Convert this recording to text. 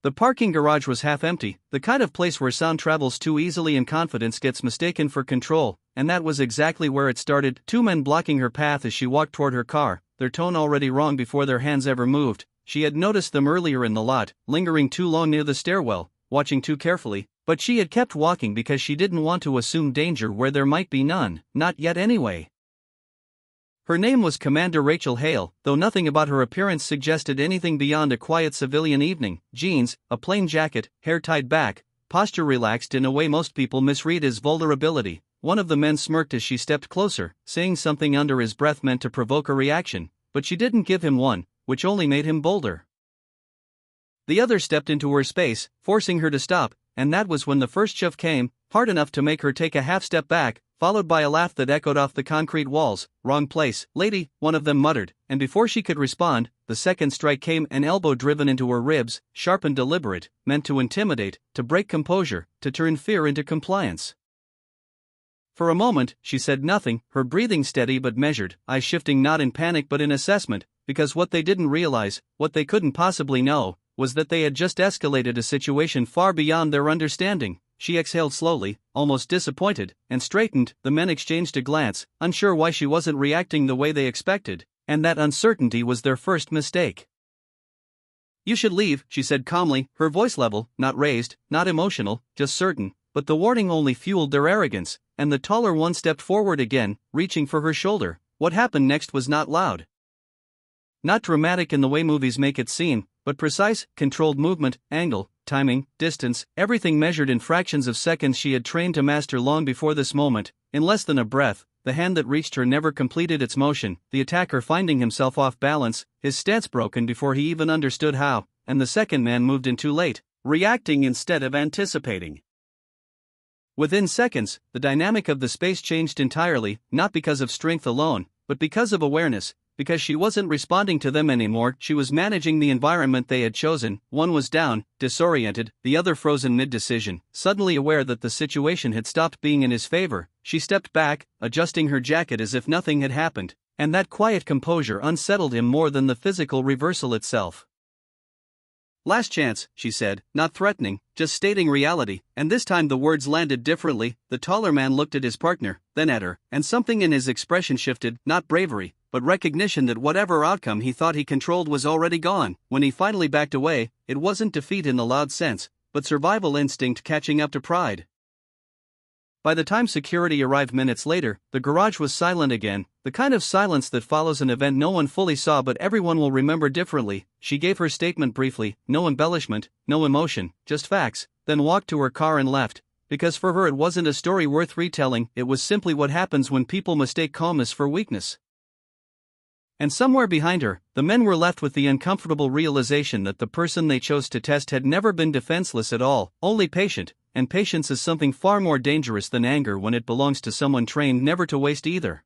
The parking garage was half empty, the kind of place where sound travels too easily and confidence gets mistaken for control, and that was exactly where it started. Two men blocking her path as she walked toward her car, their tone already wrong before their hands ever moved. She had noticed them earlier in the lot, lingering too long near the stairwell, watching too carefully, but she had kept walking because she didn't want to assume danger where there might be none, not yet anyway. Her name was Commander Rachel Hale, though nothing about her appearance suggested anything beyond a quiet civilian evening. Jeans, a plain jacket, hair tied back, posture relaxed in a way most people misread as vulnerability. One of the men smirked as she stepped closer, saying something under his breath meant to provoke a reaction, but she didn't give him one, which only made him bolder. The other stepped into her space, forcing her to stop, and that was when the first shove came, hard enough to make her take a half step back, followed by a laugh that echoed off the concrete walls. "Wrong place, lady," one of them muttered, and before she could respond, the second strike came, an elbow driven into her ribs, sharp and deliberate, meant to intimidate, to break composure, to turn fear into compliance. For a moment, she said nothing, her breathing steady but measured, eyes shifting not in panic but in assessment, because what they didn't realize, what they couldn't possibly know, was that they had just escalated a situation far beyond their understanding. She exhaled slowly, almost disappointed, and straightened. The men exchanged a glance, unsure why she wasn't reacting the way they expected, and that uncertainty was their first mistake. "You should leave," she said calmly, her voice level, not raised, not emotional, just certain, but the warning only fueled their arrogance, and the taller one stepped forward again, reaching for her shoulder. What happened next was not loud. Not dramatic in the way movies make it seem, but precise, controlled movement, angle, timing, distance, everything measured in fractions of seconds she had trained to master long before this moment. In less than a breath, the hand that reached her never completed its motion, the attacker finding himself off balance, his stance broken before he even understood how, and the second man moved in too late, reacting instead of anticipating. Within seconds, the dynamic of the space changed entirely, not because of strength alone, but because of awareness. Because she wasn't responding to them anymore, she was managing the environment they had chosen. One was down, disoriented, the other frozen mid-decision. Suddenly aware that the situation had stopped being in his favor, she stepped back, adjusting her jacket as if nothing had happened, and that quiet composure unsettled him more than the physical reversal itself. "Last chance," she said, not threatening, just stating reality, and this time the words landed differently. The taller man looked at his partner, then at her, and something in his expression shifted, not bravery, but recognition that whatever outcome he thought he controlled was already gone. When he finally backed away, it wasn't defeat in the loud sense, but survival instinct catching up to pride. By the time security arrived minutes later, the garage was silent again, the kind of silence that follows an event no one fully saw but everyone will remember differently. She gave her statement briefly, no embellishment, no emotion, just facts, then walked to her car and left, because for her it wasn't a story worth retelling, it was simply what happens when people mistake calmness for weakness. And somewhere behind her, the men were left with the uncomfortable realization that the person they chose to test had never been defenseless at all, only patient, and patience is something far more dangerous than anger when it belongs to someone trained never to waste either.